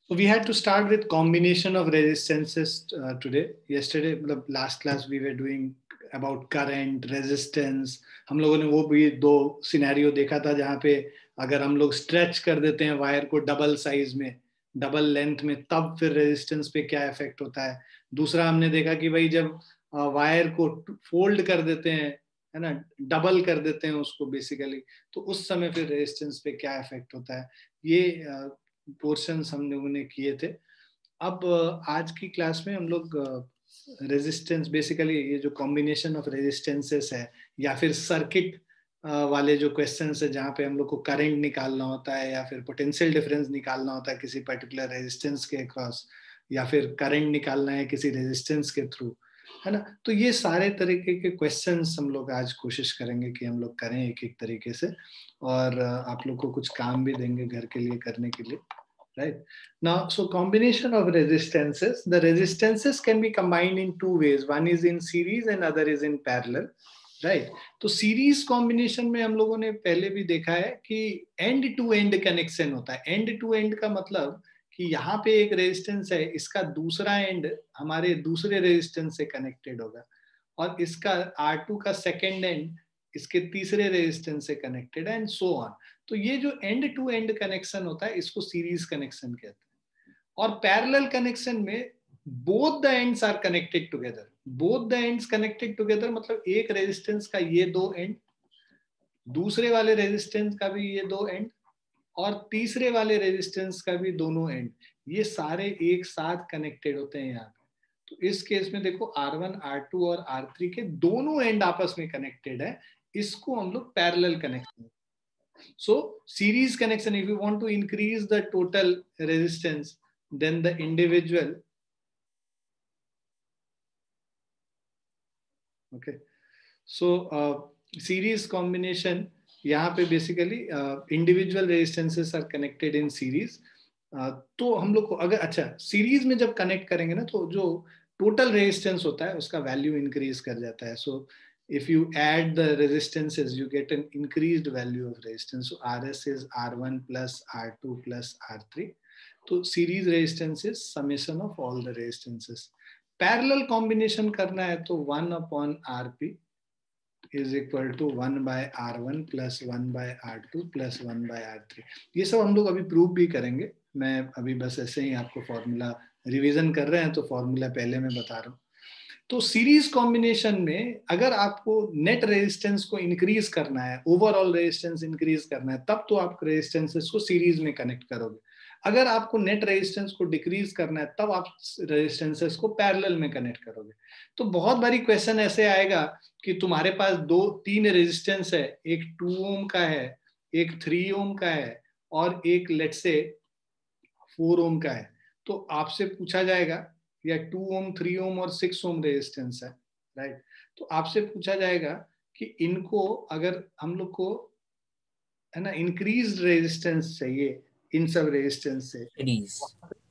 So we had to start with combination of resistances today. Yesterday, last class we were doing about current, resistance. हम लोगों ने वो भी दो scenario देखा था जहाँ पे अगर हम लोग स्ट्रेच कर देते हैं वायर को डबल साइज में, डबल लेंथ में, तब फिर रेजिस्टेंस पे क्या इफेक्ट होता है. दूसरा हमने देखा कि भाई जब वायर को फोल्ड कर देते हैं, है ना, डबल कर देते हैं उसको बेसिकली, तो उस समय फिर रेजिस्टेंस पे क्या इफेक्ट होता है. ये पोर्शंस हम लोगों ने किए थे. अब आज की क्लास में हम लोग रेजिस्टेंस, बेसिकली ये जो कॉम्बिनेशन ऑफ रेजिस्टेंसेस है या फिर सर्किट वाले जो क्वेश्चंस है जहाँ पे हम लोग को करंट निकालना होता है या फिर पोटेंशियल डिफरेंस निकालना होता है किसी पर्टिकुलर रेजिस्टेंस के अक्रॉस, या फिर करंट निकालना है किसी रेजिस्टेंस के थ्रू, है ना. तो ये सारे तरीके के क्वेश्चंस हम लोग आज कोशिश करेंगे कि हम लोग करें एक एक तरीके से, और आप लोग को कुछ काम भी देंगे घर के लिए करने के लिए. Right now, so combination of resistances, the resistances can be combined in two ways. One is in series and other is in parallel, right? तो series combination में हम लोगों ने पहले भी देखा है कि end to end connection होता है. end to end का मतलब कि यहाँ पे एक रेजिस्टेंस है, इसका दूसरा एंड हमारे दूसरे रेजिस्टेंस से कनेक्टेड होगा, और इसका R2 का सेकेंड एंड इसके तीसरे रेजिस्टेंस से कनेक्टेड है, एंड सो ऑन. तो ये जो एंड टू एंड कनेक्शन होता है इसको सीरीज कनेक्शन कहते हैं. और पैरेलल कनेक्शन में both the ends are connected together. Both the ends connected together मतलब एक रेजिस्टेंस का ये दो एंड, दूसरे वाले रेजिस्टेंस का भी ये दो एंड, और तीसरे वाले रेजिस्टेंस का भी दोनों एंड, ये सारे एक साथ कनेक्टेड होते हैं यहाँ पे. तो इस केस में देखो R1, R2 और R3 के दोनों एंड आपस में कनेक्टेड है. इसको हम लोग parallel connection. So series connection, if you want to increase the total resistance, then the individual, okay, so series combination, यहाँ पे basically individual resistances are connected in series. तो हम लोग को अगर अच्छा सीरीज में जब कनेक्ट करेंगे ना तो जो टोटल रेजिस्टेंस होता है उसका वैल्यू इंक्रीज कर जाता है. सो if you add the resistances you get an increased value of resistance. So RS is R1 plus R2 plus R3. तो series resistance is summation of all the resistances. Parallel combination करना है तो 1 upon RP is equal to 1 by R1 plus 1 by R2 plus 1 by R3. ये सब हम लोग अभी prove भी करेंगे. मैं अभी बस ऐसे ही आपको फॉर्मूला रिवीजन कर रहे हैं तो फॉर्मूला पहले मैं बता रहा हूँ. तो सीरीज कॉम्बिनेशन में अगर आपको नेट रेजिस्टेंस को इंक्रीज करना है, ओवरऑल रेजिस्टेंस इंक्रीज करना है, तब तो आप रेजिस्टेंसेस को सीरीज में कनेक्ट करोगे. अगर आपको नेट रेजिस्टेंस को डिक्रीज करना है तब आप रेजिस्टेंसेस को पैरेलल में कनेक्ट करोगे. तो बहुत बारी क्वेश्चन ऐसे आएगा कि तुम्हारे पास तीन रेजिस्टेंस है, एक 2 ओम का है, एक 3 ओम का है, और एक लेट्स से 4 ओम का है. तो आपसे पूछा जाएगा, या 2 ओम, 3 ओम और 6 ओम रेजिस्टेंस है, राइट. तो आपसे पूछा जाएगा कि इनको अगर हम लोग को, है ना, इंक्रीज रेजिस्टेंस चाहिए इन सब रेजिस्टेंस से,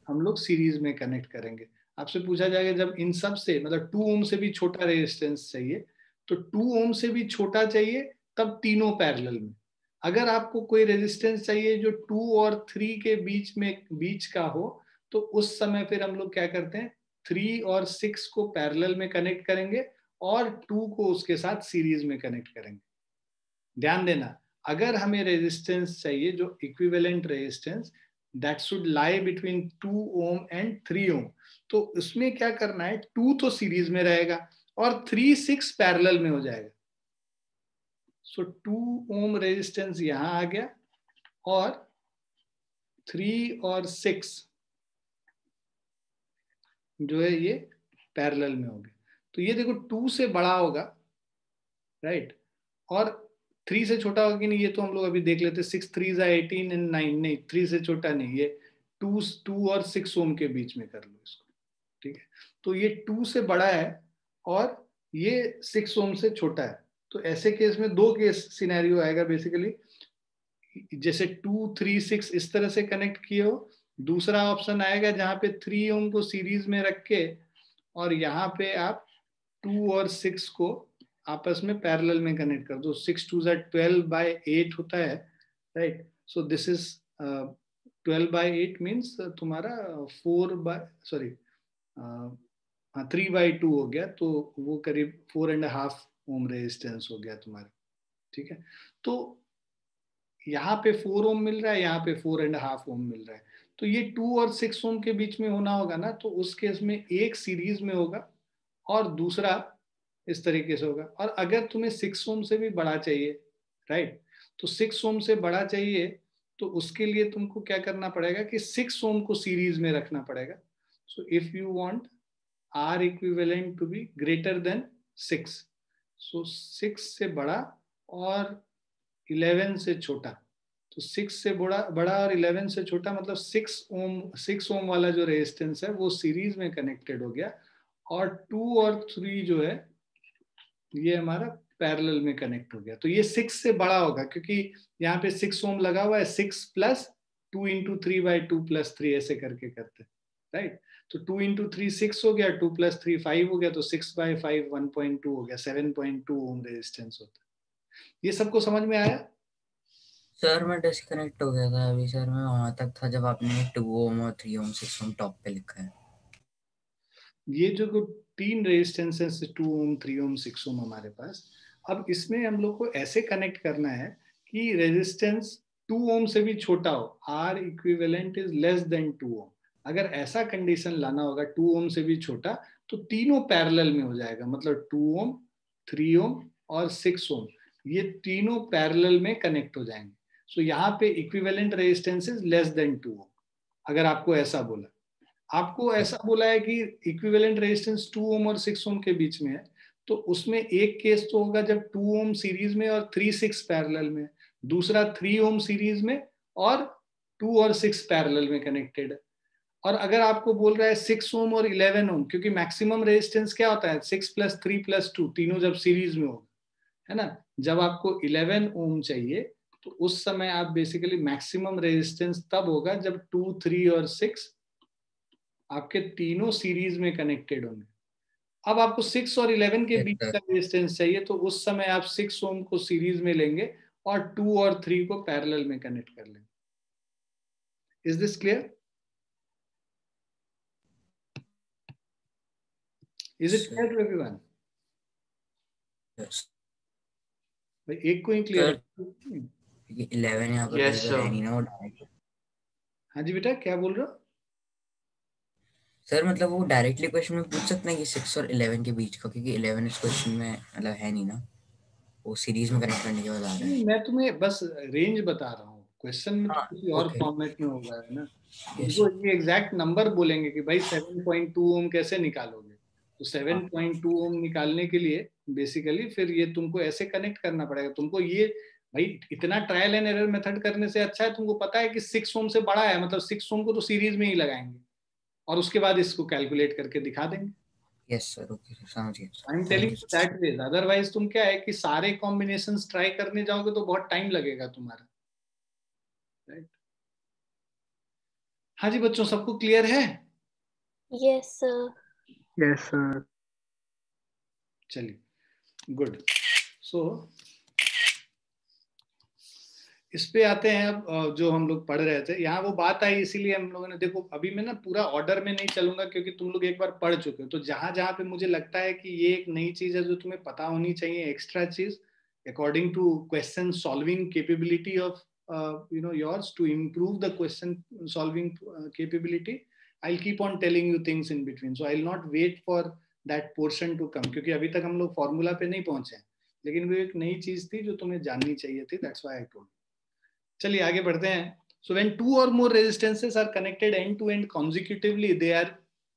हम लोग सीरीज में कनेक्ट करेंगे. आपसे पूछा जाएगा जब इन सब से मतलब 2 ओम से भी छोटा रेजिस्टेंस चाहिए, तो 2 ओम से भी छोटा चाहिए, तब तीनों पैरेलल में. अगर आपको कोई रेजिस्टेंस चाहिए जो 2 और 3 के बीच का हो, तो उस समय फिर हम लोग क्या करते हैं, 3 और 6 को पैरेलल में कनेक्ट करेंगे और 2 को उसके साथ सीरीज में कनेक्ट करेंगे. ध्यान देना, अगर हमें रेजिस्टेंस चाहिए जो equivalent resistance that should lie between 2 ohm and 3 ओम, तो उसमें क्या करना है, 2 तो सीरीज में रहेगा और 3, 6 पैरेलल में हो जाएगा. सो 2 ओम रेजिस्टेंस यहां आ गया और 3 और 6 जो है ये पैरेलल में हो गया. तो ये देखो 2 से बड़ा होगा, राइट, और 3 से छोटा होगा कि नहीं ये तो हम लोग अभी देख लेते. 6 3 18 एंड 9, नहीं 3 से छोटा नहीं, ये 2 और 6 ओम के बीच में कर लो इसको, ठीक है. तो ये 2 से बड़ा है और ये 6 ओम से छोटा है. तो ऐसे केस में दो केस सिनेरियो आएगा बेसिकली, जैसे 2 3 6 इस तरह से कनेक्ट किए हो. दूसरा ऑप्शन आएगा जहां पे 3 ओम को सीरीज में रख के और यहाँ पे आप 2 और 6 को आपस में पैरेलल में कनेक्ट कर दो. 6 2 12 by 8 होता है, right. So this is 12/8 means तुम्हारा 3/2 हो गया, तो वो करीब 4.5 ओम रेजिस्टेंस हो गया तुम्हारा। ठीक है, तो यहाँ पे 4 ओम मिल रहा है, यहाँ पे 4.5 ओम मिल रहा है, तो ये 2 और 6 ओम के बीच में होना होगा ना, तो उस केस में एक सीरीज में होगा और दूसरा इस तरीके से होगा। और अगर तुम्हें 6 ओम से भी बड़ा चाहिए, राइट, तो 6 ओम से बड़ा चाहिए, तो उसके लिए तुमको क्या करना पड़ेगा कि 6 ओम को सीरीज में रखना पड़ेगा। So if you want R equivalent to be greater than 6, so 6 से बड़ा और 11 से छोटा, तो 6 से बड़ा बड़ा और 11 से छोटा, मतलब 6 ओम वाला जो रेजिस्टेंस है वो सीरीज में कनेक्टेड हो गया, और 2 और 3 जो है ये हमारा पैरेलल में कनेक्ट हो गया। तो ये 6 से बड़ा होगा, क्योंकि यहाँ पे 6 ओम लगा हुआ है, 6 प्लस 2 इंटू 3/2 प्लस 3 ऐसे करके करते हैं, राइट। तो 2 इंटू 3 6 हो गया, 2 प्लस 3 5 हो गया, तो 6/5 1.2 हो गया, 7.2 ओम रेजिस्टेंस होता है। ये सबको समझ में आया? सर मैं डिस्कनेक्ट हो गया था अभी सर, मैं वहां तक था जब आपने 2 ओम और 3 ओम 6 ओम टॉप पे लिखा है। ये जो 3 रेजिस्टेंसेस 2 ओम 3 ओम 6 ओम हमारे पास, अब इसमें हम लोग को ऐसे कनेक्ट करना है कि रेजिस्टेंस 2 ओम से भी छोटा हो, R equivalent is less than 2 ओम। अगर ऐसा कंडीशन लाना होगा 2 ओम से भी छोटा, तो तीनों पैरेलल में हो जाएगा, मतलब 2 ओम 3 ओम और 6 ओम, ये तीनों पैरेलल में कनेक्ट हो जाएंगे। सो यहाँ पे equivalent resistance is less than 2 ओम। अगर आपको ऐसा बोला, आपको ऐसा बोला है कि इक्विवेलेंट रेजिस्टेंस 2 ओम और 6 ओम के बीच में है, तो उसमें एक केस तो होगा जब 2 ओम सीरीज में और 3/6 पैरेलल में, दूसरा 3 ओम सीरीज में और 2 और 6 पैरेलल में कनेक्टेड है। और अगर आपको बोल रहा है 6 ओम और 11 ओम, क्योंकि मैक्सिमम रेजिस्टेंस क्या होता है, 6 प्लस 3 प्लस 2, तीनों जब सीरीज में होगा, है ना। जब आपको 11 ओम चाहिए, तो उस समय आप बेसिकली मैक्सिमम रेजिस्टेंस तब होगा जब 2 3 और 6 आपके तीनों सीरीज में कनेक्टेड होंगे। अब आपको 6 और 11 के यस बीच सर। का रेजिस्टेंस चाहिए, तो उस समय आप 6 ओम को सीरीज में लेंगे और 2 और 3 को पैरेलल में कनेक्ट कर लेंगे। Is this clear? Is it clear to everyone? Yes भाई एक को ही क्लियर सर, है? 11 यहाँ पर यस विजिबल है सर। नहीं ना, वो डायरेक्ट। हाँ जी बेटा, क्या बोल रहे हो? सर मतलब वो डायरेक्टली क्वेश्चन में पूछ सकते हैं कि 6 और 11 के बीच का, क्योंकि 11 इस क्वेश्चन में मतलब है नहीं ना, वो सीरीज में कनेक्ट करने के बाद आ रहा है। नहीं, मैं तुम्हें बस रेंज बता रहा हूँ, क्वेश्चन में तो हाँ किसी और ओके। फॉर्मेट में होगा, है ना। यस तुमको ये एग्जैक्ट नंबर बोलेंगे कि भाई 7.2 ओम कैसे निकालोगे, तो हाँ 7.2 ओम निकालने के लिए बेसिकली फिर ये तुमको ऐसे कनेक्ट करना पड़ेगा तुमको। ये भाई इतना ट्रायल एंड एरर मेथड करने से अच्छा है, तुमको पता है कि 6 ओम से बड़ा है, मतलब 6 ओम को तो सीरीज में ही लगाएंगे और उसके बाद इसको कैलकुलेट करके दिखा देंगे। यस सर, ओके सर, समझ गया I am sir, thank telling you you sir. That वेज, अदरवाइज तुम क्या है कि सारे कॉम्बिनेशंस ट्राई करने जाओगे तो बहुत टाइम लगेगा तुम्हारा, राइट। हाँ जी बच्चों, सबको क्लियर है? Yes sir. Yes sir. चलिए, गुड। सो इस पे आते हैं अब, जो हम लोग पढ़ रहे थे यहाँ वो बात आई, इसीलिए हम लोगों ने, देखो अभी मैं ना पूरा ऑर्डर में नहीं चलूंगा क्योंकि तुम लोग एक बार पढ़ चुके हो, तो जहां जहां पे मुझे लगता है कि ये एक नई चीज है जो तुम्हें पता होनी चाहिए, एक्स्ट्रा चीज, according to question solving capability of yours, to improve the question solving capability, I will keep on telling you things in between, so I will not wait for that portion to come, क्योंकि अभी तक हम लोग formula पे नहीं पहुंचे हैं, लेकिन वो एक नई चीज थी जो तुम्हें जाननी चाहिए थी, दैट्स व्हाई आई टोल्ड। चलिए आगे बढ़ते हैं। सो व्हेन टू और more resistances are connected end to end consecutively, they are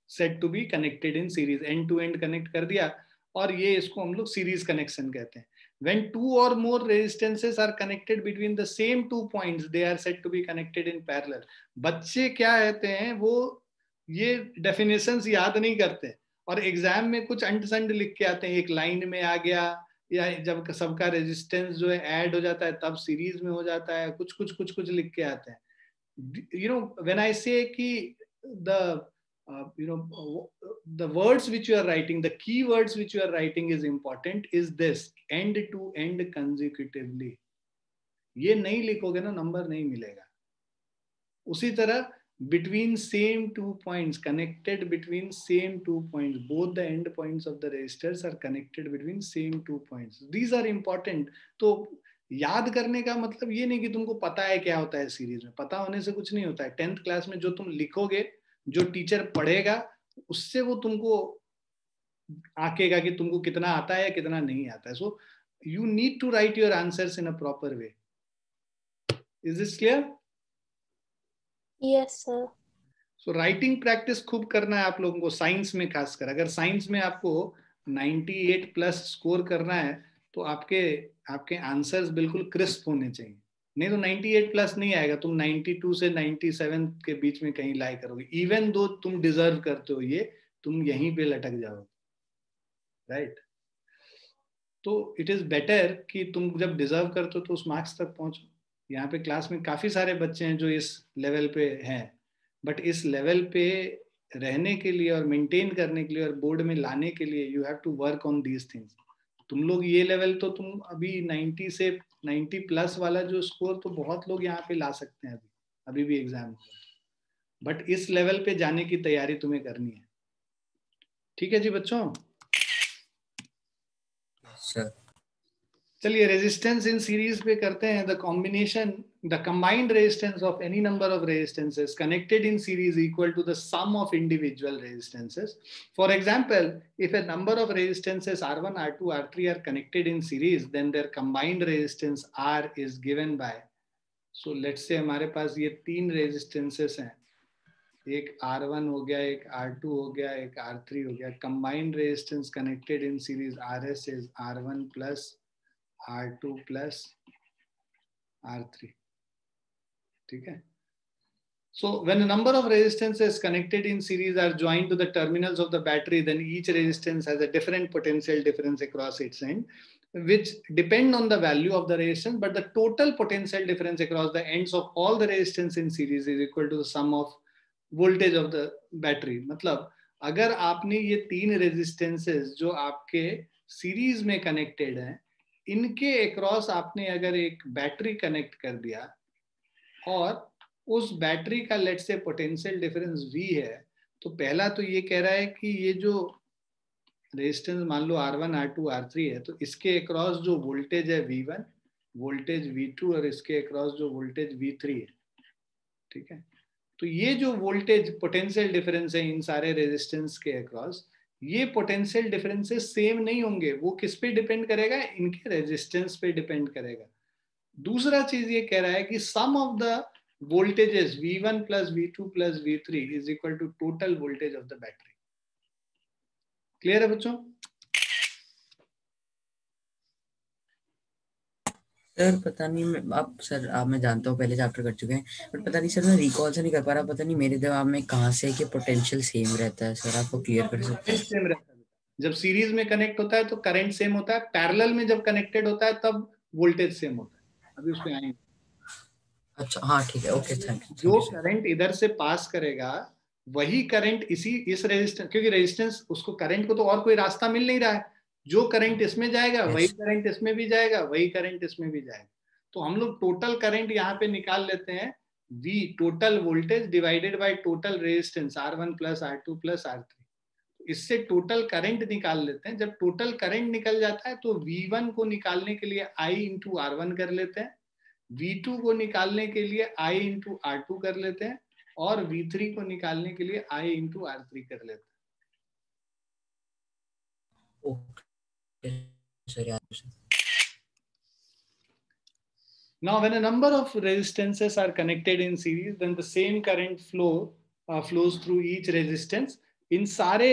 said to be connected in series. End to end connect कर दिया, और ये इसको हम लोग सीरीज कनेक्शन कहते हैं। When two or more resistances are connected between the same 2 points, they are said to be connected in parallel. बच्चे क्या कहते हैं, वो ये डेफिनेशंस याद नहीं करते और एग्जाम में कुछ अंट संड लिख के आते हैं, एक लाइन में आ गया, या जब सबका रेजिस्टेंस जो है ऐड हो जाता है तब सीरीज में हो जाता है, कुछ कुछ कुछ कुछ लिख के आते हैं। यू नो व्हेन आई से कि the the words which you are writing, the key words which you are writing is important, is this: end to end consecutively. ये नहीं लिखोगे ना, नंबर नहीं मिलेगा। उसी तरह between same 2 points, connected between same 2 points, both the end points of the resistors are connected between same 2 points. These are important. तो याद करने का मतलब ये नहीं कि तुमको पता है क्या होता है सीरीज में, पता होने से कुछ नहीं होता है. 10th क्लास में जो तुम लिखोगे, जो टीचर पढ़ेगा, उससे वो तुमको आंकेगा कि तुमको कितना आता है या कितना नहीं आता है. सो you need to write your answers in a proper way. Is this clear? Yes, sir. So writing practice खूब करना है आप लोगों को, साइंस में खासकर. अगर साइंस में आपको 98 प्लस स्कोर करना है तो आपके आंसर्स बिल्कुल क्रिस्प होने चाहिए. नहीं तो 98 प्लस नहीं आएगा, तुम 92 से 97 के बीच में कहीं लाई करोगे. इवन दो तुम डिजर्व करते हो ये, तुम यहीं पे लटक जाओगे. राइट? तो इट इज बेटर कि तुम जब डिजर्व करते हो तो उस मार्क्स तक पहुंचो. यहाँ पे क्लास में काफी सारे बच्चे हैं जो इस लेवल पे हैं, बट इस लेवल पे रहने के लिए और मेंटेन करने के लिए और बोर्ड में लाने के लिए you have to work on these things. तुम लोग ये लेवल तो तुम अभी 90 से 90 प्लस वाला जो स्कोर तो बहुत लोग यहाँ पे ला सकते हैं अभी भी एग्जाम, बट इस लेवल पे जाने की तैयारी तुम्हें करनी है. ठीक है जी बच्चों? सर चलिए रेजिस्टेंस इन सीरीज पे करते हैं. The combination, the combined resistance of any number of resistances connected in series equal to the sum of individual resistances. For example, if a number of resistances R1, R2, R3 are connected in series, then their combined resistance R is given by. So let's say हमारे पास ये 3 resistances हैं, एक R1 हो गया, एक R2 हो गया, एक R3 हो गया. Combined resistance connected in series RS is R1 plus R2 plus R3. ठीक है? So when a number of resistances connected in series are joined to the terminals of the battery, then each resistance has a different potential difference across its end, which depend on the value of the resistance, but the total potential difference across the ends of all the resistance in series is equal to the sum of voltage of the battery. मतलब अगर आपने ये 3 resistances जो आपके series में connected हैं, इनके across आपने अगर एक बैटरी कनेक्ट कर दिया और उस बैटरी का लेट से पोटेंशियल डिफरेंस V है, तो पहला तो ये कह रहा है कि ये जो रेजिस्टेंस मान लो R1, R2, R3 है, तो इसके अक्रॉस जो वोल्टेज है V1, वोल्टेज V2 और इसके अक्रॉस जो वोल्टेज V3 है. ठीक है? तो ये जो वोल्टेज पोटेंशियल डिफरेंस है इन सारे रेजिस्टेंस के अक्रॉस, ये पोटेंशियल डिफरेंसेस सेम नहीं होंगे. वो किस पे डिपेंड करेगा? इनके रेजिस्टेंस पे डिपेंड करेगा. दूसरा चीज ये कह रहा है कि sum of the voltages V1 plus V2 plus V3 is equal to total voltage of the battery. Clear है बच्चों? सर पता नहीं मैं जानता हूँ पहले चैप्टर कर चुके हैं, बट पता नहीं सर मैं रिकॉल से नहीं कर पा रहा. पता नहीं मेरे दिमाग में कहाँ से कि पोटेंशियल सेम रहता है. सर आपको क्लियर कर सकते हैं? सेम रहता है. जब सीरीज में कनेक्ट होता है तो करंट सेम होता है. पैरेलल में जब कनेक्टेड होता है तब वोल्टेज सेम होता है. अभी उस पे आएंगे. अच्छा हाँ ठीक है, ओके थैंक यू. जो करंट इधर से पास करेगा वही करंट इस रेजिस्टेंस, क्योंकि रेजिस्टेंस उसको करंट को तो और कोई रास्ता मिल नहीं रहा है. जो करंट इसमें जाएगा वही करंट इसमें भी जाएगा, वही करंट इसमें भी जाएगा. तो हम लोग टोटल करंट यहाँ पे निकाल लेते हैं V, total voltage divided by total resistance R1 plus R2 plus R3. इससे टोटल करंट निकाल लेते हैं. जब टोटल करंट निकल जाता है तो V1 को निकालने के लिए I इंटू R1 कर लेते हैं, V2 को निकालने के लिए I इंटू R2 कर लेते हैं, और V3 को निकालने के लिए I इंटू R3 कर लेते हैं. Okay sir. Now, when a number of resistances are connected in series, then the same current flows through each resistance. इन सारे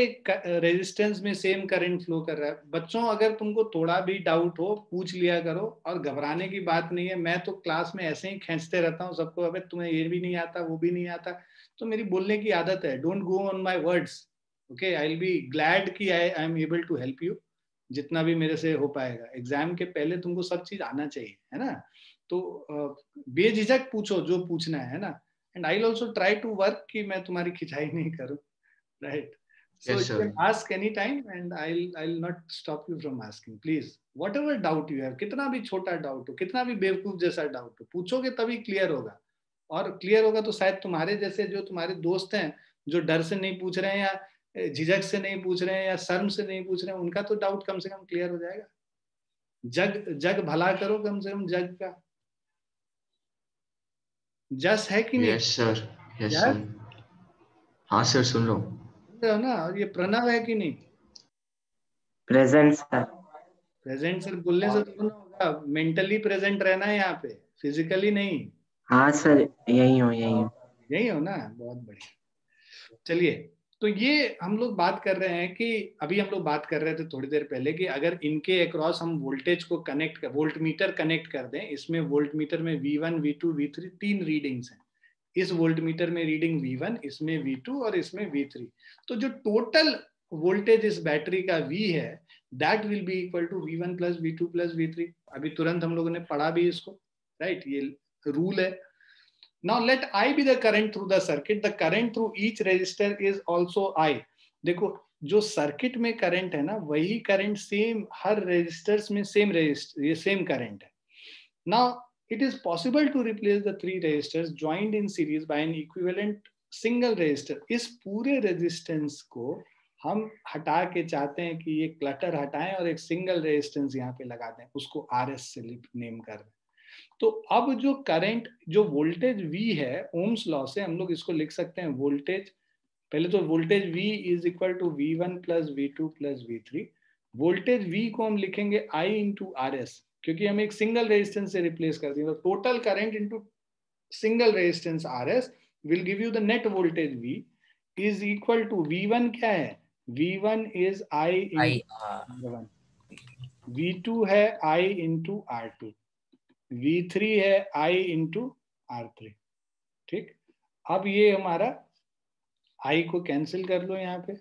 रेजिस्टेंस में सेम करंट फ्लो कर रहा है. बच्चों अगर तुमको थोड़ा भी डाउट हो पूछ लिया करो, और घबराने की बात नहीं है. मैं तो क्लास में ऐसे ही खींचते रहता हूँ सबको, अबे तुम्हें ये भी नहीं आता वो भी नहीं आता. तो मेरी बोलने की आदत है. Don't go on my words. Okay, I will be glad कि I am able to help you जितना भी मेरे से हो पाएगा. एग्जाम के पहले तुमको सब चीज आना चाहिए, है ना. तो बेझिझक पूछो जो पूछना है ना. And I will also try to work कि मैं तुम्हारी खिंचाई नहीं करूं. Right. So Yes, you sir. can ask anytime and I'll not stop you from asking. Please, whatever doubt you have, कितना भी छोटा डाउट हो, कितना भी बेवकूफ जैसा डाउट हो, पूछोगे तभी क्लियर होगा. और क्लियर होगा तो शायद तुम्हारे जैसे जो तुम्हारे दोस्त हैं जो डर से नहीं पूछ रहे हैं या झिझक से नहीं पूछ रहे हैं या शर्म से नहीं पूछ रहे हैं, उनका तो डाउट कम से कम क्लियर हो जाएगा। जग जग भला करो कम से कम जग का। जस है कि नहीं? यस सर, यस जस सर। हाँ सर, सुन लो। सुन रहे हो ना? और ये प्रणव है कि नहीं? Present sir. प्रेजेंट सर बोलने से तो ना होगा, मेंटली प्रेजेंट रहना है यहाँ पे, फिजिकली नहीं। हाँ सर, यही हूँ। यही हो ना? बहुत बढ़िया। चलिए, तो ये हम लोग बात कर रहे हैं कि अभी हम लोग बात कर रहे थे थोड़ी देर पहले कि अगर इनके अक्रॉस हम वोल्टेज को कनेक्ट कर, वोल्ट मीटर कनेक्ट कर दें, इसमें वोल्ट मीटर में V1 V2 V3 तीन रीडिंग्स हैं। इस वोल्ट मीटर में रीडिंग V1, इसमें V2 और इसमें V3। तो जो टोटल वोल्टेज इस बैटरी का V है, that will be equal to V1 plus V2 plus V3। अभी तुरंत हम लोगों ने पढ़ा भी इसको, राइट? ये रूल है। Now let I be the current through the circuit. The current through each resistor is also I. देखो, जो सर्किट में करंट है ना, वही करंट सेम हर रेजिस्टर्स में सेम रेजिस्टर, ये सेम करंट है। Now it is possible to replace the three resistors joined in series by an equivalent single resistor. इस पूरे रेजिस्टेंस को हम हटा के चाहते हैं कि ये क्लटर हटाएं और एक सिंगल रेजिस्टेंस यहाँ पे लगा दें, उसको RS से नेम कर दें। तो अब जो करंट, जो वोल्टेज V है, ओम्स लॉ से हम लोग इसको लिख सकते हैं वोल्टेज, पहले तो voltage V is equal to V1 plus V2 plus V3। Voltage V को हम लिखेंगे I इंटू RS, क्योंकि हम एक सिंगल रेजिस्टेंस से रिप्लेस कर दिए, तो total current into single resistance RS will give you the net voltage V is equal to V1 क्या है? V1 is I into R1, V2 है I इंटू R2, V3 है I इंटू R3। ठीक, अब ये हमारा I को cancel कर लो, यहाँ पे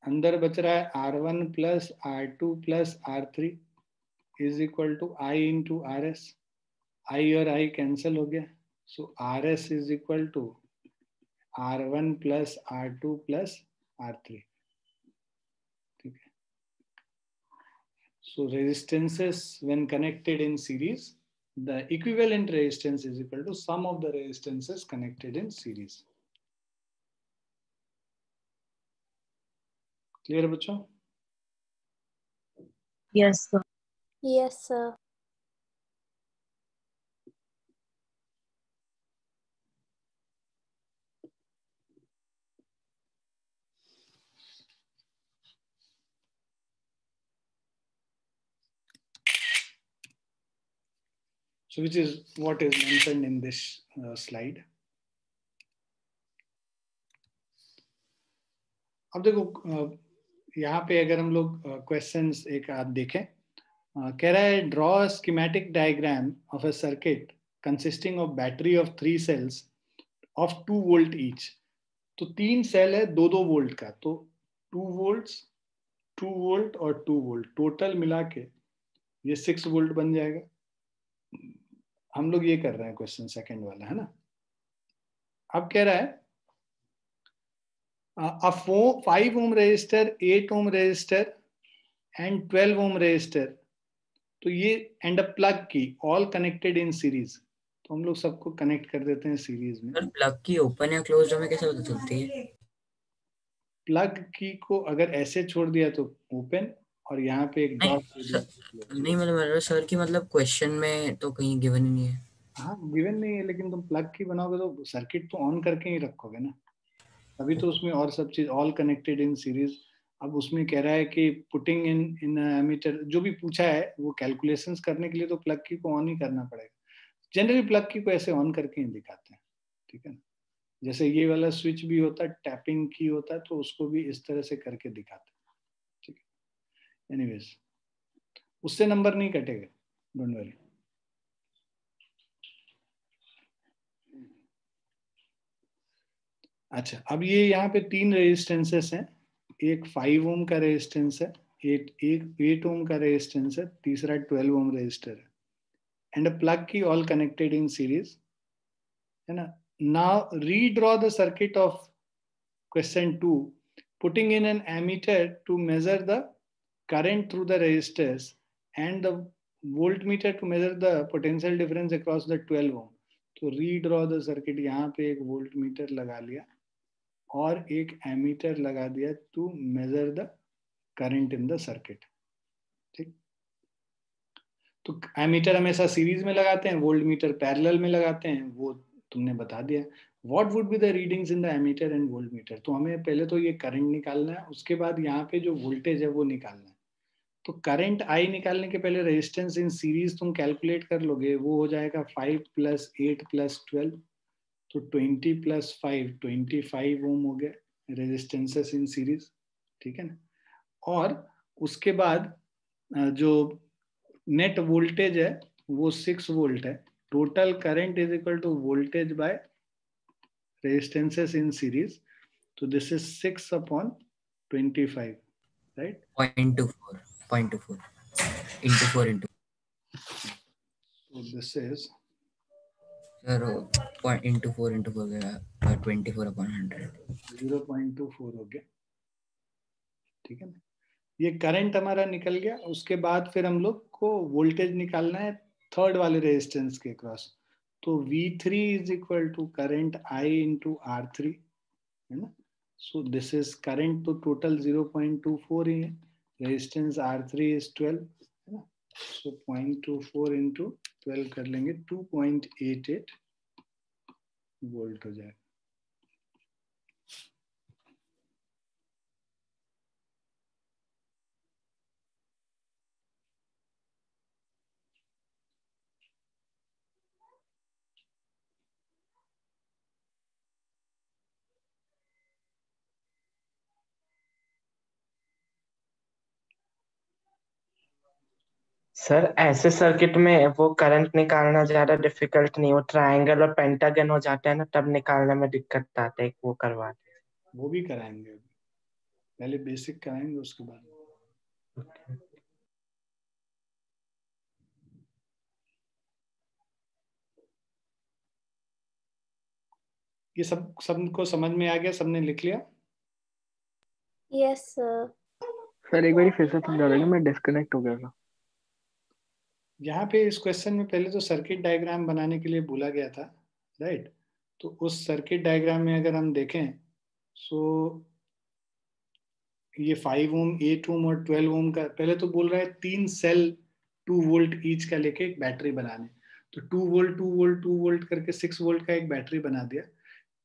अंदर बच रहा है R1 plus R2 plus R3 is equal to I into RS। I और I कैंसिल हो गया, so RS is equal to R1 plus R2 plus R3। ठीक है, so resistances when connected in series, the equivalent resistance is equal to sum of the resistances connected in series. Clear बच्चों? Yes, sir. Yes, sir. So which is what is mentioned in this slide. अब देखो, यहाँ पे अगर हम लोग questions एक आध देखें, कह रहा है draw a schematic diagram of a circuit consisting of battery of 3 cells of 2 volt each. तो 3 सेल है 2-2 वोल्ट का, तो 2 वोल्ट 2 वोल्ट और 2 वोल्ट टोटल मिला के ये 6 वोल्ट बन जाएगा। हम लोग ये कर रहे हैं क्वेश्चन सेकंड वाला, है ना? अब कह रहा है a 5 ohm resistor, 8 ohm resistor and 12 ohm resistor, तो ये and a plug key all connected in series. तो हम लोग सबको कनेक्ट कर देते हैं सीरीज में। सर प्लग की ओपन या क्लोज हमें कैसे पता चलती है? प्लग की को अगर ऐसे छोड़ दिया तो ओपन, और यहाँ पे एक डॉट नहीं मतलब सर की मतलब क्वेश्चन में तो कहीं गिवन ही नहीं है। हाँ गिवन नहीं है, लेकिन तुम प्लग की बनाओगे तो सर्किट तो ऑन करके ही रखोगे ना, अभी तो उसमें और सब चीज ऑल कनेक्टेड इन सीरीज। अब उसमें कह रहा है कि पुटिंग इन एमीटर, जो भी पूछा है वो कैलकुलेशंस करने के लिए तो प्लग की को ऑन ही करना पड़ेगा। जनरली प्लग की को ऐसे ऑन करके ही दिखाते हैं, ठीक है ना? जैसे ये वाला स्विच भी होता है, टैपिंग की होता है, तो उसको भी इस तरह से करके दिखाते हैं, ठीक है? एनीवेज, उससे नंबर नहीं कटेगा, डोंट वरी। अच्छा, अब ये यहाँ पे 3 रेजिस्टेंसेस हैं, एक 5 ओम का रेजिस्टेंस है, एक 8 ओम का रेजिस्टेंस है, तीसरा 12 ओम रेजिस्टर है, and a plug key all connected in series, है ना? Now redraw the circuit of question 2, putting in an ammeter to measure the current through the resistors and the voltmeter to measure the potential difference across the 12 ohm. So redraw the circuit, यहाँ पे एक volt meter लगा लिया और एक ammeter लगा दिया to measure the current in the circuit. ठीक, तो एमीटर हमेशा सीरीज में लगाते हैं, वोल्ट मीटर पैरेलल में लगाते हैं, वो तुमने बता दिया। What would be the readings in the ammeter and voltmeter? तो हमें पहले तो ये करंट निकालना है, उसके बाद यहाँ पे जो वोल्टेज है वो निकालना है। तो करंट आई निकालने के पहले रेजिस्टेंस इन सीरीज तुम कैलकुलेट कर लोगे, वो हो जाएगा 5 + 8 + 12, तो 20 + 5 25 ओम हो गया रेजिस्टेंसेस इन सीरीज। ठीक है ना। और उसके बाद जो नेट वोल्टेज है वो 6 वोल्ट है। Total current is equal to voltage by resistances in series, तो this is 6/25, right? 0.24 into 4 into So this is sir into 4 into 4 24/100 0.24 हो गया। ठीक है ना, ये करंट हमारा निकल गया। उसके बाद फिर हम लोग को वोल्टेज निकालना है थर्ड वाले रेजिस्टेंस के क्रॉस, तो V3 is equal to current I into R3, है ना। सो दिस इज करंट, तो टोटल 0.24 ही है, रेजिस्टेंस R3 इज 12, है ना। सो 0.24 इंटू 12 कर लेंगे, 2.88 वोल्ट हो जाएगा। सर ऐसे सर्किट में वो करंट निकालना ज्यादा डिफिकल्ट नहीं, वो ट्रायंगल और पेंटागन हो जाता है ना, तब निकालने में दिक्कत आता है, वो करवा दे। वो भी कराएंगे, अभी पहले बेसिक कराएंगे उसके बाद। ये सबको समझ में आ गया? सबने लिख लिया? Yes, sir. सर एक बार फिर से समझा देंगे, मैं डिस्कनेक्ट हो गया था। यहाँ पे इस क्वेश्चन में पहले तो सर्किट डायग्राम बनाने के लिए बोला गया था, राइट? तो उस सर्किट डायग्राम में अगर हम देखें, सो ये 5 ओम, 8 ओम और 12 ओम का, पहले तो बोल रहा है 3 सेल 2 वोल्ट ईच का लेके एक बैटरी बनाने, तो 2 वोल्ट 2 वोल्ट 2 वोल्ट करके 6 वोल्ट का एक बैटरी बना दिया।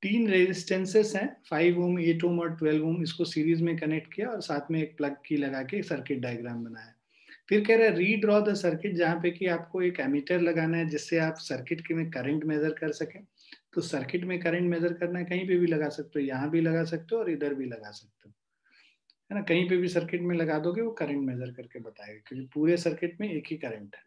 3 रेजिस्टेंसेस हैं, 5 ओम, 8 ओम और 12 ओम, इसको सीरीज में कनेक्ट किया और साथ में एक प्लग की लगा के सर्किट डायग्राम बनाया। फिर कह रहा है रीड्रॉ द सर्किट, जहाँ पे कि आपको एक एमीटर लगाना है जिससे आप सर्किट के में करंट मेजर कर सकें। तो सर्किट में करंट मेजर करना है, कहीं पे भी लगा सकते हो, यहाँ भी लगा सकते हो और इधर भी लगा सकते हो, है ना। कहीं पे भी सर्किट में लगा दोगे वो करंट मेजर करके बताएगा, क्योंकि पूरे सर्किट में एक ही करंट है।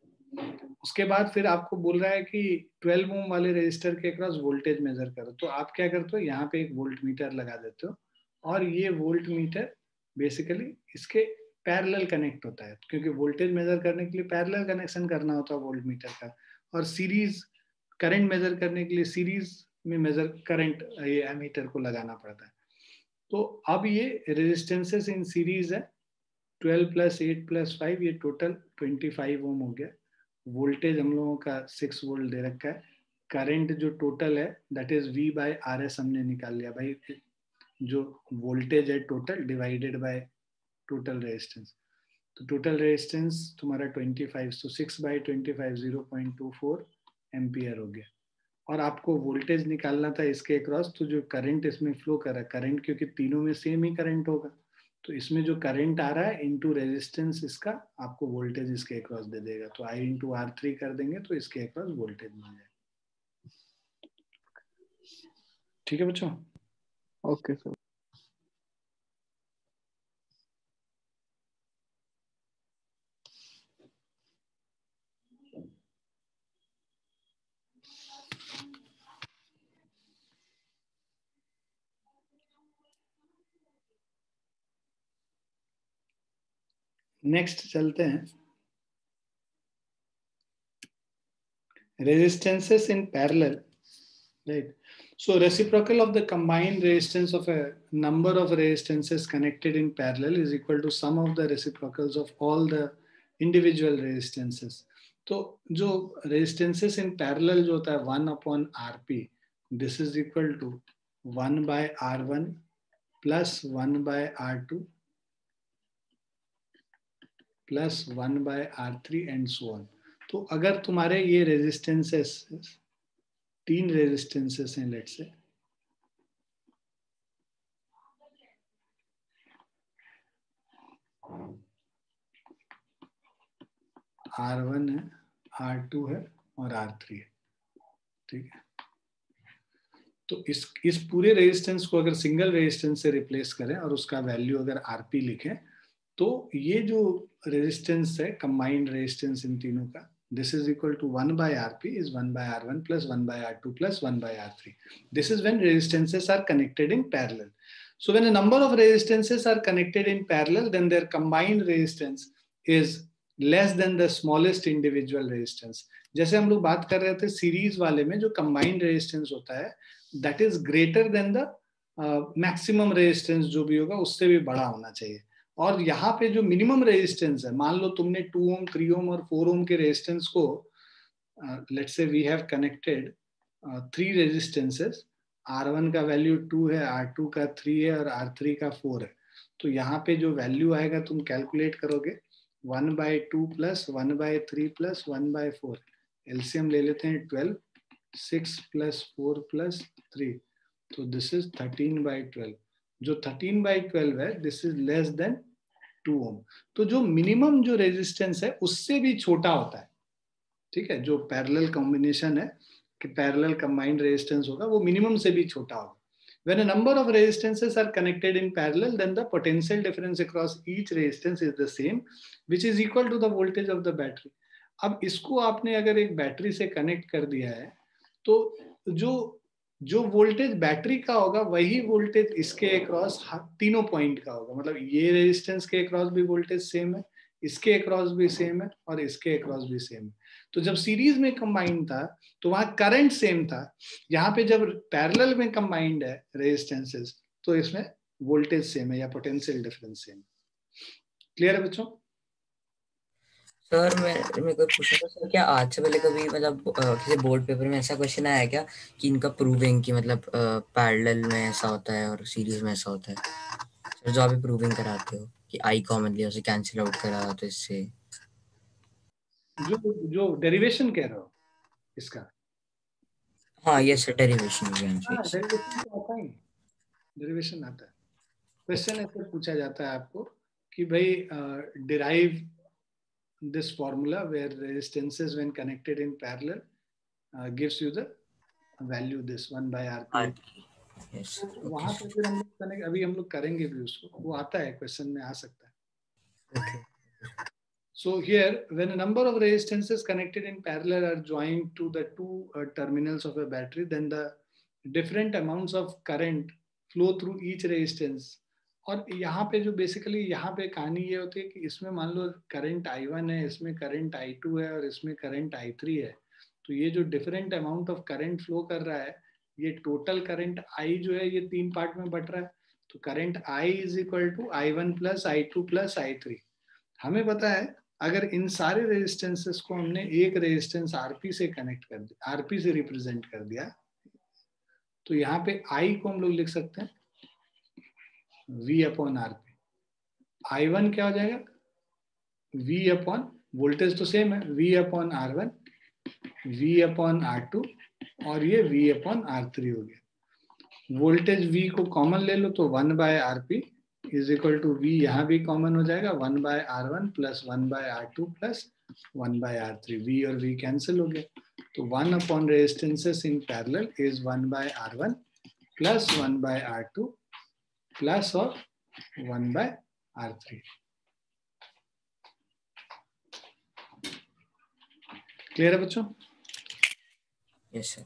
उसके बाद फिर आपको बोल रहा है कि 12 ओम वाले रेजिस्टर के अक्रॉस वोल्टेज मेजर करो, तो आप क्या करते हो, यहाँ पे एक वोल्ट मीटर लगा देते हो और ये वोल्ट मीटर बेसिकली इसके पैरेलल कनेक्ट होता है, क्योंकि वोल्टेज मेजर करने के लिए पैरेलल कनेक्शन करना होता है वोल्ट मीटर का, और सीरीज करंट मेजर करने के लिए सीरीज में मेजर करंट ये एमीटर को लगाना पड़ता है। तो अब ये रेजिस्टेंसेस इन सीरीज है, 12 + 8 + 5, ये टोटल 25 ओम हो गया। वोल्टेज हम लोगों का 6 वोल्ट दे रखा है। करंट जो टोटल है दैट इज V/RS हमने निकाल लिया भाई, जो वोल्टेज है total divided by total resistance. तो टोटल रेजिस्टेंस तुम्हारा 25, तो 6/25 0.24 एम्पियर हो गया। और आपको वोल्टेज निकालना था इसके अक्रॉस, तो जो करंट इसमें फ्लो कर रहा है, करंट क्योंकि तीनों में सेम ही करंट होगा, तो इसमें जो करंट आ रहा है इनटू रेजिस्टेंस इसका आपको वोल्टेज इसके अक्रॉस दे देगा। तो I × R3 कर देंगे तो इसके अक्रॉस वोल्टेज मिल जाएगा। ठीक है बच्चों? Okay sir. नेक्स्ट चलते हैं, resistances in parallel, right? So reciprocal of the combined resistance of a number of resistances connected in parallel is equal to sum of the reciprocals of all the individual resistances. तो जो resistances in parallel जो होता है 1/RP, this is equal to 1/R1 plus 1/R2 plus 1/R3 and so on. तो अगर तुम्हारे ये resistances 3 resistances हैं, लेट्स से R1 है, R2 है और R3 है, ठीक है। तो इस पूरे रेजिस्टेंस को अगर सिंगल रेजिस्टेंस से रिप्लेस करें और उसका वैल्यू अगर RP लिखें, तो ये जो रेजिस्टेंस है कंबाइंड रेजिस्टेंस इन तीनों का, this is equal to 1/RP is 1/R1 plus 1/R2 plus 1/R3. This is when resistances are connected in parallel. So when a number of resistances are connected in parallel, then their combined resistance is less than the smallest individual resistance. जैसे हम लोग बात कर रहे थे series वाले में, जो combined resistance होता है that is greater than the maximum resistance जो भी होगा उससे भी बड़ा होना चाहिए। और यहाँ पे जो मिनिमम रेजिस्टेंस है, मान लो तुमने 2 ओम 3 ओम और 4 ओम के रेजिस्टेंस को, let's say we have connected 3 resistances, R1 का वैल्यू 2 है, R2 का 3 है और R3 का 4 है। तो यहाँ पे जो वैल्यू आएगा तुम कैलकुलेट करोगे 1/2 प्लस 1/3 प्लस 1/4, एलसीएम ले लेते हैं 12, 6 प्लस 4 प्लस 3, तो दिस इज 13/12। जो 13/12 है दिस इज लेस देन 2 ओम। तो जो मिनिमम जो रेजिस्टेंस है उससे भी छोटा होता है, ठीक है। जो पैरेलल कॉम्बिनेशन है कि पैरेलल कंबाइंड रेजिस्टेंस होगा वो मिनिमम से भी छोटा होगा। When a number of resistances are connected in parallel, then the potential difference across each resistance is the same, which is equal to the voltage of the battery. अब इसको आपने अगर एक बैटरी से कनेक्ट कर दिया है, तो जो वोल्टेज बैटरी का होगा वही वोल्टेज इसके अक्रॉस तीनों पॉइंट का होगा। मतलब ये रेजिस्टेंस के अक्रॉस भी वोल्टेज सेम है, इसके अक्रॉस भी सेम है और इसके अक्रॉस भी सेम है। तो जब सीरीज में कंबाइंड था तो वहां करंट सेम था, यहाँ पे जब पैरेलल में कंबाइंड है रेजिस्टेंसेस तो इसमें वोल्टेज सेम है या पोटेंशियल डिफरेंस सेम। क्लियर है बच्चों? सर मैं कोई पूछना था सर, क्या आज से पहले कभी मतलब किसी बोर्ड पेपर में ऐसा क्वेश्चन आया क्या कि इनका प्रूविंग कि मतलब पैरेलल में ऐसा होता है और सीरीज में ऐसा होता है सर, जो आप प्रूविंग कराते हो कि आई कॉमन लिया उसे कैंसिल आउट करा तो इससे जो डेरिवेशन कह रहे हो इसका? हाँ यस सर, डेरिवेशन हो गया हाँ, डेरिवेशन तो आता ही, डेरिवेशन आता है। क्वेश्चन ऐसे पूछा जाता है आपको कि भाई derive this formula where resistances when connected in parallel gives you the value this 1/RP। yes, वहां पे फिर हम लोग कनेक्ट, अभी हम लोग करेंगे भी उसको, वो आता है क्वेश्चन में, आ सकता है। okay. So here when a number of resistances connected in parallel are joined to the two terminals of a battery, then the different amounts of current flow through each resistance। और यहाँ पे जो basically यहाँ पे कहानी ये होती है कि इसमें मान लो करंट I1 है, इसमें करंट I2 है और इसमें करंट I3 है। तो ये जो different amount of current flow कर रहा है, ये टोटल करंट I जो है ये 3 पार्ट में बट रहा है। तो current I is equal to I1 plus I2 plus I3। हमें पता है अगर इन सारे रेजिस्टेंसेस को हमने एक रेजिस्टेंस RP से कनेक्ट कर दिया, RP से रिप्रेजेंट कर दिया, तो यहाँ पे I को हम लोग लिख सकते हैं V/RP। I1 क्या हो जाएगा? V अपॉन, वोल्टेज तो सेम है, V/R1, V/R2 और ये V/R3 हो गया। वोल्टेज V को कॉमन ले लो तो 1/RP is equal to V, यहाँ भी कॉमन हो जाएगा 1/R1 plus 1/R2 plus 1/R3, V और V कैंसिल हो गया। तो 1 upon resistances in parallel is 1/R1 plus 1/R2 plus और 1/R3। क्लियर है बच्चों? yes sir।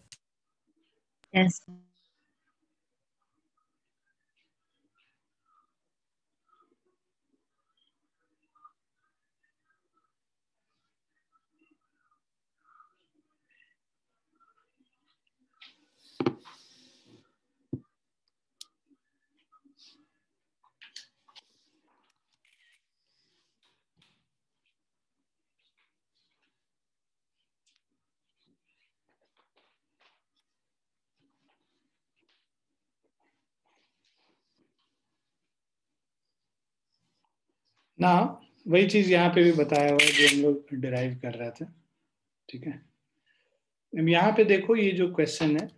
Yes. ना वही चीज यहाँ पे भी बताया हुआ है जो हम लोग डिराइव कर रहे थे, ठीक है। यहाँ पे देखो ये जो क्वेश्चन है,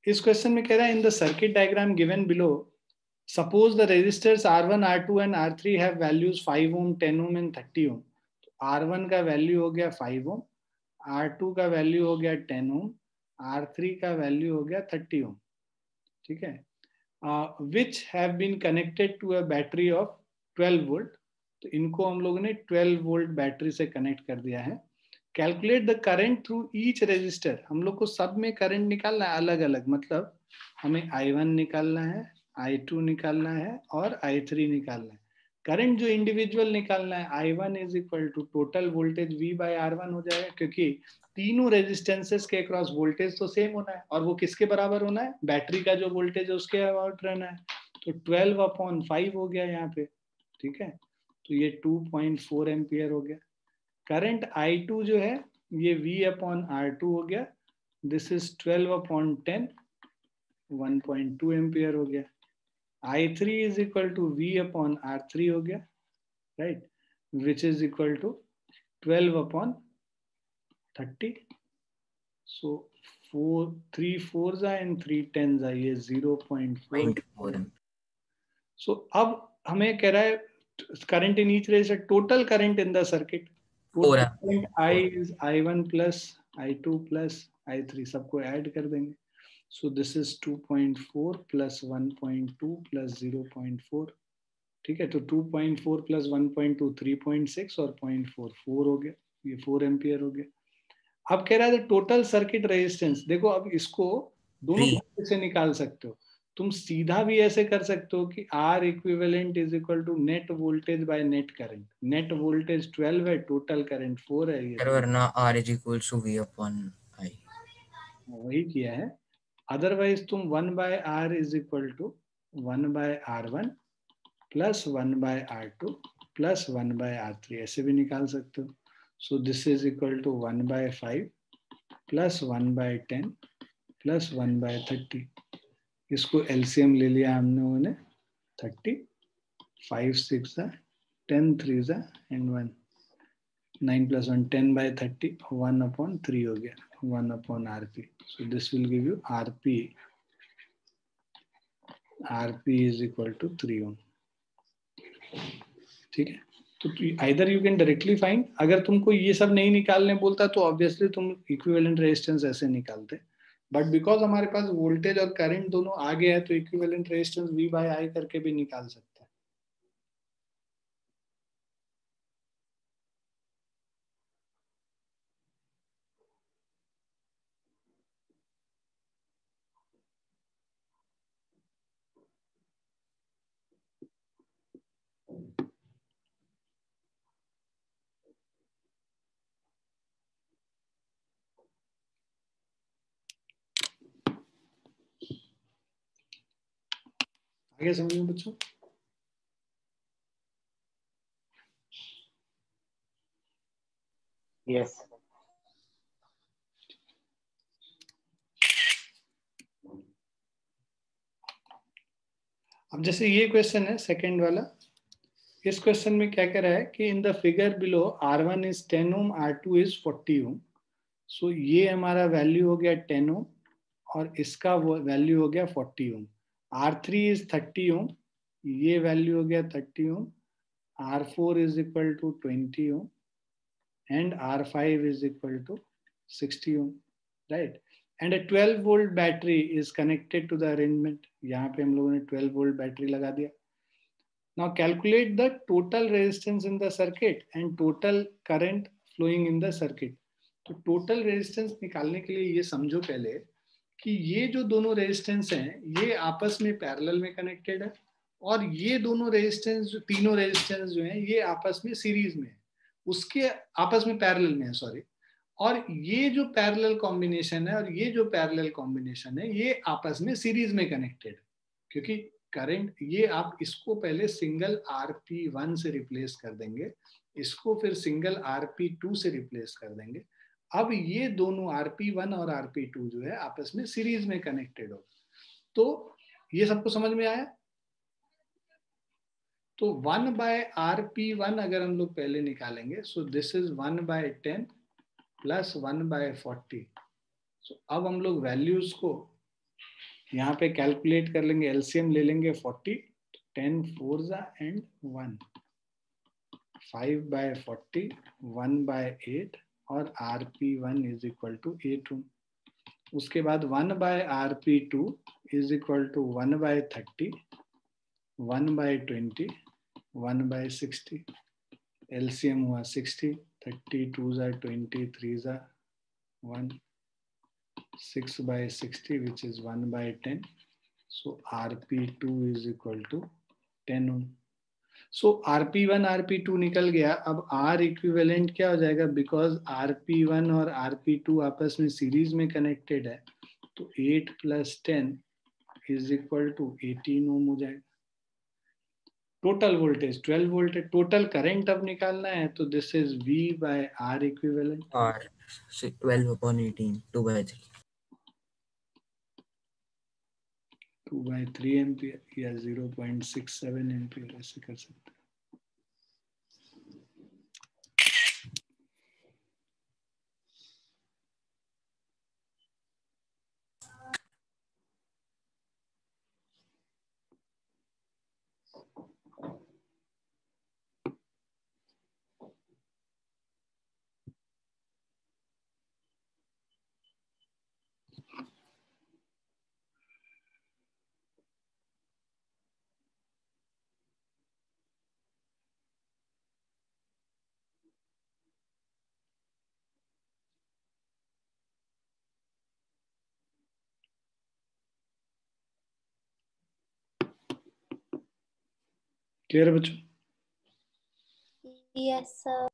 इस क्वेश्चन में कह रहा है in the circuit diagram given below suppose the resistors R1, R2 and R3 have values 5 ohm, 10 ohm and 30 ohm. तो R1 का वैल्यू हो गया 5 ओम, R2 का वैल्यू हो गया 10 ओम, R3 का वैल्यू हो गया 30 ओम, ठीक है। Which have been connected to a battery of 12 volt. तो इनको हम लोगों ने 12 वोल्ट बैटरी से कनेक्ट कर दिया है। Calculate the current through each resistor. हम लोग को सब में करंट निकालना है अलग अलग, मतलब हमें I1 निकालना है, I2 निकालना है और I3 निकालना है। करंट जो इंडिविजुअल निकालना है, I1 is equal to total voltage V by R1 हो जाएगा, क्योंकि तीनों रेजिस्टेंसेस के अक्रॉस वोल्टेज तो सेम होना है और वो किसके बराबर होना है, बैटरी का जो वोल्टेज है उसके अबाउट रहना है। तो 12/5 हो गया यहाँ पे, ठीक है। तो ये 2.4 एम्पियर हो गया। करंट I2 जो है ये V/R2 हो गया, दिस इज 12/10, 1.2 एम्पियर हो गया। I3 is equal to V/R3 हो गया, right, which is equal to 12/30। So 3 4s and 3 10s ये 0.4। सो अब हमें कह रहा है current in each resistor, total current in the circuit, total current I is I1 plus I2 plus I3, सबको add कर देंगे। So this is 2.4 plus 1.2 plus 0.4, ठीक है। तो 2.4 प्लस 1.2 3.6 और 0.4 4 हो गया, ये 4 एम्पियर हो गया। अब कह रहा है टोटल सर्किट रेजिस्टेंस। देखो अब इसको दोनों तरीके से निकाल सकते हो। तुम सीधा भी ऐसे कर सकते हो कि R equivalent is equal to net voltage by net current. Net voltage 12 है, टोटल करंट 4 है, ये वरना R is equal to V/I वही किया है। अदरवाइज तुम 1/R is equal to 1/R1 plus 1/R2 plus 1/R3 ऐसे भी निकाल सकते हो। So this is equal to 1/5 plus 1/10 plus 1/30। इसको एलसीएम ले लिया हम लोगों ने 30, 5 6 10 3 एंड 1, 9 प्लस 1 10/30, 1/3 हो गया, 1/RP। So this will give you RP is equal to 3 ohm, ठीक है। तो either you can directly find, अगर तुमको ये सब नहीं निकालने बोलता तो ऑब्वियसली तुम इक्विवेलेंट रेजिस्टेंस ऐसे निकालते, बट बिकॉज हमारे पास वोल्टेज और करंट दोनों आगे है तो इक्विवेलेंट रेजिस्टेंस V/I करके भी निकाल सकते हैं। आगे समझो बच्चों। यस। अब जैसे ये क्वेश्चन है सेकंड वाला, इस क्वेश्चन में क्या कह रहा है कि in the figure below R1 is 10 ohm, R2 is 40 ohm. सो ये हमारा वैल्यू हो गया 10 ओम और इसका वैल्यू हो गया 40 ओम। R3 इज 30 ओम, ये वैल्यू हो गया 30 ohm. R4 is equal to 20 ohm and R5 is equal to 60 ohm, right? And a 12 volt battery is connected to the arrangement. यहाँ पे हम लोगों ने 12 volt battery लगा दिया। Now calculate the total resistance in the circuit and total current flowing in the circuit. तो total resistance निकालने के लिए ये समझो पहले कि ये जो दोनों रेजिस्टेंस हैं ये आपस में पैरेलल में कनेक्टेड है और ये दोनों रेजिस्टेंस जो तीनों रेजिस्टेंस जो हैं ये आपस में सीरीज में है, उसके आपस में पैरेलल में है, सॉरी। और ये जो पैरेलल कॉम्बिनेशन है और ये जो पैरेलल कॉम्बिनेशन है ये आपस में सीरीज में कनेक्टेड है, क्योंकि करंट ये आप इसको पहले सिंगल RP1 से रिप्लेस कर देंगे, इसको फिर सिंगल RP2 से रिप्लेस कर देंगे। अब ये दोनों RP1 और RP2 जो है आपस में सीरीज में कनेक्टेड हो। तो ये सबको समझ में आया तो 1/RP1 अगर हम लोग पहले निकालेंगे, सो दिस इज 1/10 प्लस 1/40। सो अब हम लोग वैल्यूज को यहाँ पे कैलकुलेट कर लेंगे, एलसीएम ले लेंगे 40, 10 4 एंड 1, 5/40, 1/8 और RP1 इज इक्वल टू 8 ओम। उसके बाद 1/RP2 is equal to 1/30, 1/20, 1/60। LCM हुआ 60, 30 2 20, 3 1, 6/60 which is 1/10. So RP2 is equal to 10 ohm. So RP1 RP2 निकल गया। अब R इक्विवेलेंट क्या हो जाएगा, बिकॉज RP1 और RP2 आपस में सीरीज में कनेक्टेड है, तो 8 + 10 इज इक्वल टू 18 ओम हो जाएगा। टोटल वोल्टेज 12 वोल्ट है। टोटल करंट अब निकालना है, तो दिस इज V/R इक्विवेलेंट। और 12/18 2/3 2/3 एम्पियर या 0.67 एम्पियर ऐसे कर सकते हैं। क्लियर है बच्चों? Yes, sir.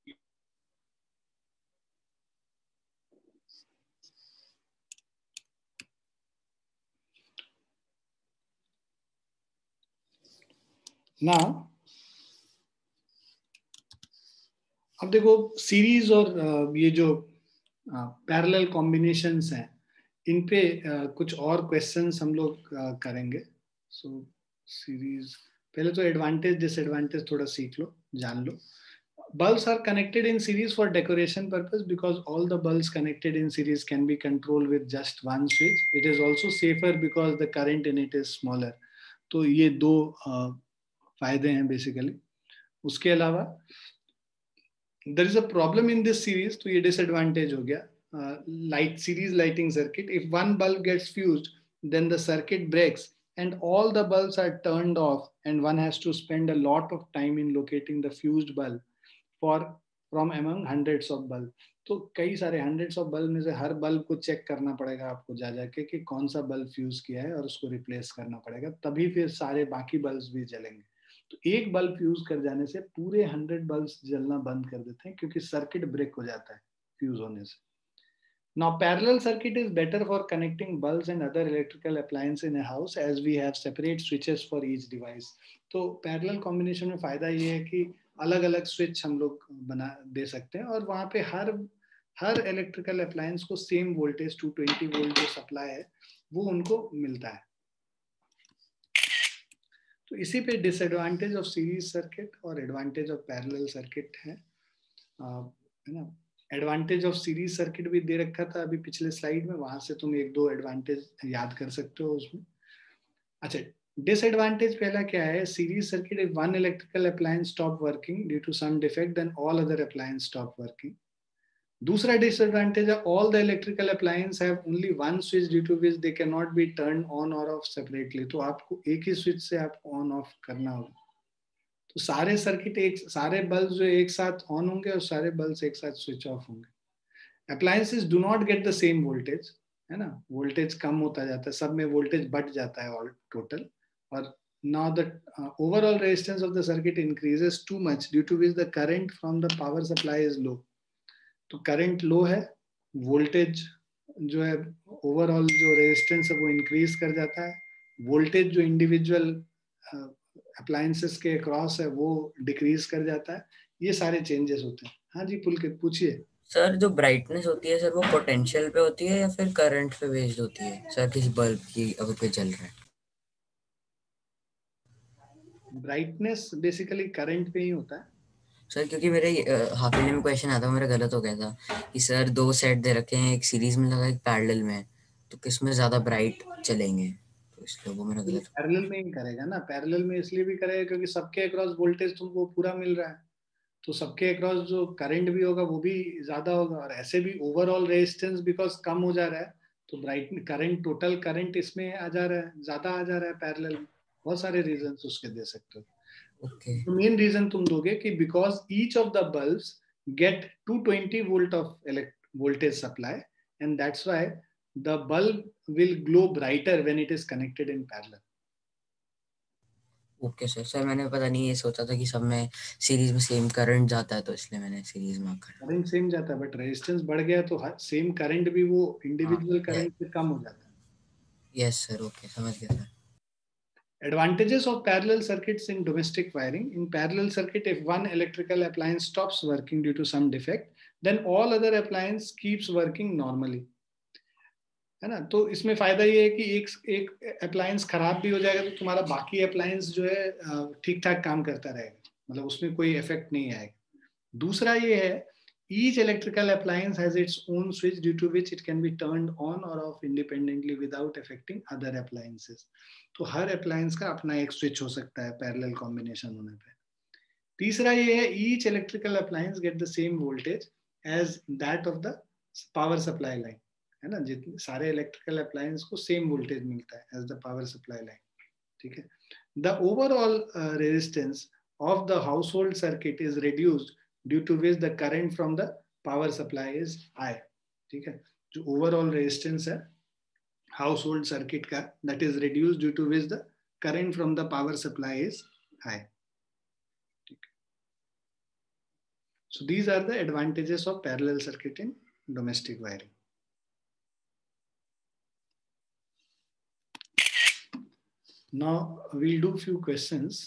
नाउ अब देखो सीरीज और ये जो पैरेलल कॉम्बिनेशंस हैं, इन पे कुछ और क्वेश्चंस हम लोग करेंगे। सो सीरीज, पहले तो एडवांटेज डिसएडवांटेज थोड़ा सीख लो, जान लो। Bulbs are connected in series for decoration purpose because all the bulbs connected in series can be controlled with just one switch. It is also safer because the current in it is smaller. तो ये दो फायदे हैं basically. उसके अलावा there is a problem in this series, तो ये disadvantage हो गया। Light series lighting circuit, if one bulb gets fused, then the circuit breaks and all the bulbs are turned off and one has to spend a lot of time in locating the fused bulb from among hundreds of bulb। तो कई सारे hundreds of bulb में से हर bulb को check करना पड़ेगा आपको जा जाके कि कौन सा बल्ब फ्यूज किया है और उसको रिप्लेस करना पड़ेगा, तभी फिर सारे बाकी बल्ब्स भी जलेंगे। तो एक बल्ब फ्यूज कर जाने से पूरे 100 बल्ब्स जलना बंद कर देते हैं, क्योंकि सर्किट ब्रेक हो जाता है फ्यूज होने से। Now parallel circuit is better for connecting bulbs and other electrical appliances in a house as we have separate switches for each device। तो parallel combination में फायदा ये है कि अलग अलग स्विच हम लोग बना दे सकते हैं और वहाँ पे हर इलेक्ट्रिकल अप्लायंस को सेम वोल्टेज 220 वोल्ट जो सप्लाई है वो उनको मिलता है। तो इसी पे डिसएडवांटेज ऑफ सीरीज सर्किट और एडवांटेज ऑफ पैरेलल सर्किट है ना। एडवांटेज ऑफ सीरीज सर्किट भी दे रखा था अभी पिछले स्लाइड में, वहां से तुम एक दो एडवांटेज याद कर सकते हो उसमें। अच्छा, डिसएडवांटेज पहला क्या है, series circuit, if one electrical appliance stop working due to some defect then all other appliance stop working. दूसरा डिसएडवांटेज है, all the electrical appliance have only one switch due to which they can not be turn on और off separately. तो आपको एक ही switch से आपको on off करना होगा। तो सारे सर्किट सारे बल्ब जो एक साथ ऑन होंगे और सारे बल्ब एक साथ स्विच ऑफ होंगे। Appliances do not get the same voltage, है ना, वोल्टेज कम होता जाता है, सब में वोल्टेज बढ़ जाता है ऑल टोटल। और now the overall resistance of the circuit increases too much due to which the current from the power supply is low. तो करंट लो है, वोल्टेज जो है ओवरऑल जो रेजिस्टेंस है वो इंक्रीज कर जाता है, वोल्टेज जो इंडिविजुअल अप्लायंसेस के अक्रॉस है वो डिक्रीज कर जाता है। ये सारे चेंजेस होते हैं। हाँ जी पुलकित पूछिए। सर जो ब्राइटनेस होती है सर वो पोटेंशियल पे होती है या फिर करंट पे बेस्ड होती है सर, किसी बल्ब की अगर पे चल रहा है? ब्राइटनेस बेसिकली करंट पे ही होता है। सर क्योंकि मेरे हाफ ईयरली में क्वेश्चन आता है, मेरा गलत हो गया था कि सर 2 सेट दे रखे हैं, एक सीरीज में लगा एक पैरेलल में, तो किस में ज्यादा ब्राइट चलेंगे, तो इसलिए वो मेरा गलत। पैरेलल में ही करेगा ना, पैरेलल में इसलिए भी करेगा क्योंकि सबके अक्रॉस वोल्टेज तुमको पूरा मिल रहा है, तो सबके अक्रॉस जो करंट भी होगा वो भी ज्यादा होगा, और ऐसे भी ओवरऑल रेजिस्टेंस बिकॉज कम हो जा रहा है, तो ब्राइट करंट, टोटल करंट इसमें आ जा रहा है, ज्यादा आ जा रहा है पैरेलल में। बहुत सारे रीजंस उसके दे सकते हो। ओके मेन रीजन तुम दोगे कि because each of the bulbs get 220 volt of voltage supply, and that's why the bulb will glow brighter when it is connected in parallel. Okay sir मैंने पता नहीं ये सोचा था कि सब में सीरीज में सेम करंट जाता है, तो इसलिए मैंने सीरीज में कर। करंट सेम जाता है बट रेजिस्टेंस बढ़ गया तो सेम करंट भी वो इंडिविजुअल करंट से कम हो जाता है। यस सर, ओके समझ गया sir. Advantages of parallel circuits in domestic wiring. In parallel circuit, if one electrical appliance stops working due to some defect, then all other appliance keeps working normally. है ना, तो इसमें फायदा ये है कि एक अप्लायंस खराब भी हो जाएगा तो तुम्हारा बाकी अप्लायंस जो है ठीक ठाक काम करता रहेगा, मतलब उसमें कोई इफेक्ट नहीं आएगा। दूसरा ये है, each electrical appliance has its own switch due to which it can be turned on or off independently without affecting other appliances. तो हर अप्लायंस का अपना एक स्विच हो सकता है पैरेलल कॉम्बिनेशन होने पे। तीसरा ये है, each electrical appliance get the same voltage as that of the power supply line, है ना, जितने सारे इलेक्ट्रिकल अप्लायंस को सेम वोल्टेज मिलता है as the power supply line, ठीक है। The overall resistance of the household circuit is reduced due to which the current from the power supply is high, ठीक है। जो ओवरऑल रेजिस्टेंस है household circuit का, that is reduced due to which the current from the power supply is high. So these are the advantages of parallel circuit in domestic wiring. Now we'll do few questions.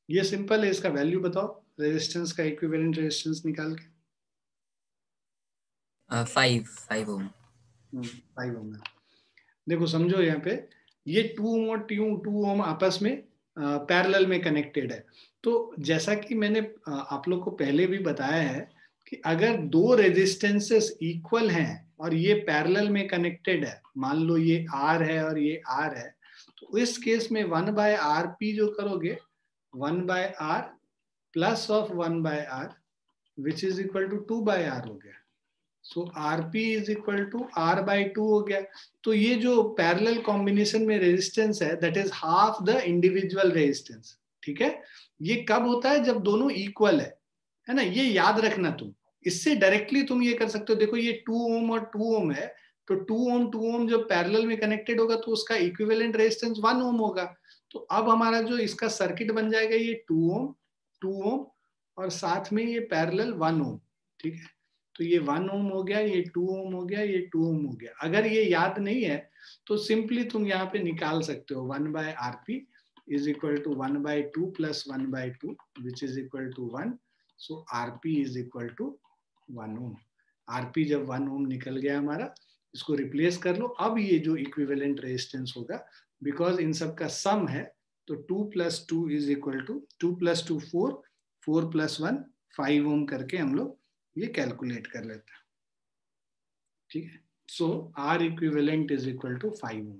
ये simple है, इसका value बताओ, resistance का equivalent resistance निकाल के। 5 ओम। 5 ओम है। देखो समझो यहाँ पे ये 2 ओम और 2 ओम आपस में पैरेलल में कनेक्टेड है, तो जैसा कि मैंने आप लोग को पहले भी बताया है कि अगर दो रेजिस्टेंसेस इक्वल हैं और ये पैरेलल में कनेक्टेड है, मान लो ये R है और ये R है, तो इस केस में 1/RP जो करोगे 1/R plus of 1/R which is equal to 2/R हो गया। So RP is equal to R/2 हो गया। तो ये जो पैरेलल कॉम्बिनेशन में रेजिस्टेंस है that is half the individual resistance, ठीक है। ये कब होता है, जब दोनों इक्वल है ना, ये याद रखना तुम। इससे डायरेक्टली तुम ये कर सकते हो, देखो ये 2 ओम और 2 ओम है, तो 2 ओम जब पैरेलल में कनेक्टेड होगा तो उसका इक्विवेलेंट रेजिस्टेंस 1 ओम होगा। तो अब हमारा जो इसका सर्किट बन जाएगा ये 2 ओम और साथ में ये पैरेलल 1 ओम, ठीक है। तो ये 1 ओम हो गया, ये 2 ओम हो गया, ये 2 ओम हो गया। अगर ये याद नहीं है तो सिंपली तुम यहाँ पे निकाल सकते हो 1/RP is equal to 1/2 plus 1/2 which is equal to 1. So RP is equal to 1 Om. RP जब 1 ओम निकल गया हमारा, इसको रिप्लेस कर लो। अब ये जो इक्विवेलेंट रेजिस्टेंस होगा, बिकॉज इन सब का सम है, तो 2 + 2 is equal to 2 + 2 4, 4 + 1 5 ओम करके हम लोग ये कैलकुलेट कर लेते हैं, ठीक है। So R equivalent is equal to 5 ohm.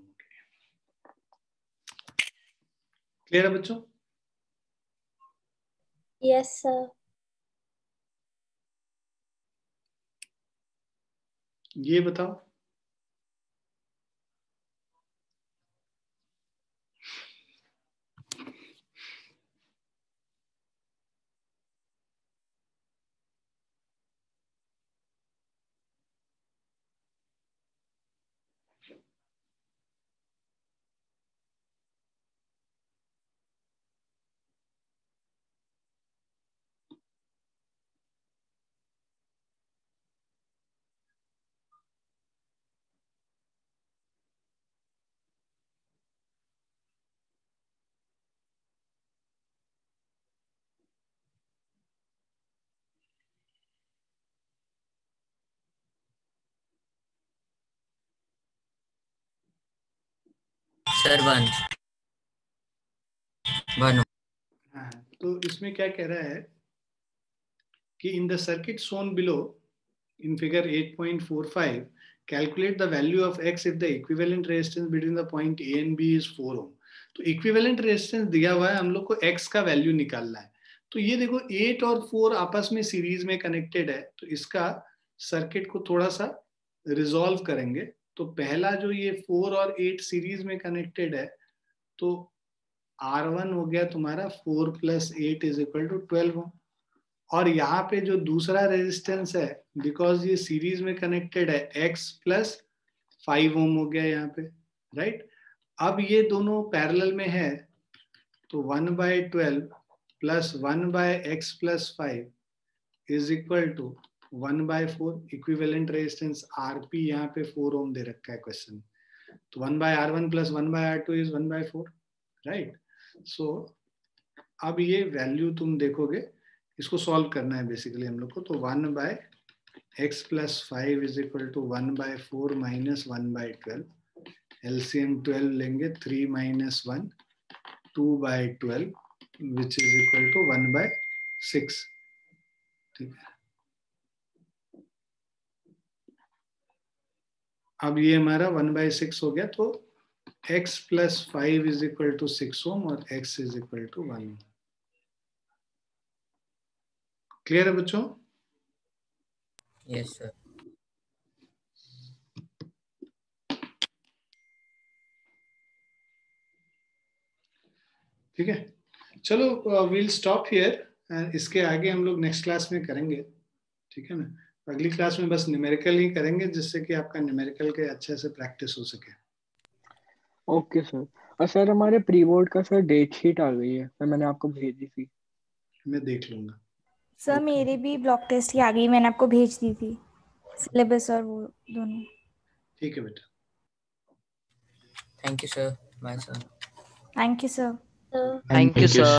Clear है बच्चों? Yes, sir. ये बताओ, सर 1 हाँ, तो इसमें क्या कह रहा है कि in the circuit shown below in figure 8.45 calculate the value of x if the equivalent resistance between the point A and B is 4 ohm. तो equivalent resistance दिया हुआ है, हम लोग को x का वैल्यू निकालना है. तो ये देखो 8 और 4 आपस में सीरीज में कनेक्टेड है, तो इसका सर्किट को थोड़ा सा रिजॉल्व करेंगे. तो पहला जो ये 4 और 8 सीरीज में कनेक्टेड है, तो R1 हो गया तुम्हारा 4 + 8 = 12 ओम. और यहाँ पे जो दूसरा रेजिस्टेंस है, बिकॉज ये सीरीज में कनेक्टेड है, x + 5 ओम हो गया यहाँ पे, राइट. अब ये दोनों पैरेलल में है, तो 1/12 + 1/x + 5 = 1/4. इक्विवेलेंट रेजिस्टेंस RP यहाँ पे 4 ओम दे रखा है क्वेश्चन. तो 1/R1 + 1/R2 = 1/4, राइट. सो अब ये वैल्यू तुम देखोगे, इसको सॉल्व करना है बेसिकली हम लोग को. तो 1/x + 5 = 1/4 - 1/12. LCM 12 लेंगे, 3 - 1 2/12 which is equal to 1/6. ठीक है. अब ये हमारा 1/6 हो गया. तो x + 5 = 6 ओम और x = 1 ओम. क्लियर है बच्चों? Yes sir. ठीक है, चलो विल स्टॉप हियर. इसके आगे हम लोग नेक्स्ट क्लास में करेंगे, ठीक है ना. अगली क्लास में बस न्यूमेरिकल ही करेंगे, जिससे कि आपका न्यूमेरिकल के अच्छे से प्रैक्टिस हो सके. Okay sir. और सर हमारे प्री बोर्ड का सर डेट शीट आ गई है, सर मैंने आपको भेजी थी. मैं देख लूंगा. सर मेरे भी ब्लॉक टेस्ट की आ गई, मैंने आपको भेज दी थी सिलेबस और वो दोनों. ठीक है बेटा. Thank you sir. Bye sir. Thank you sir. sir. Thank you, sir.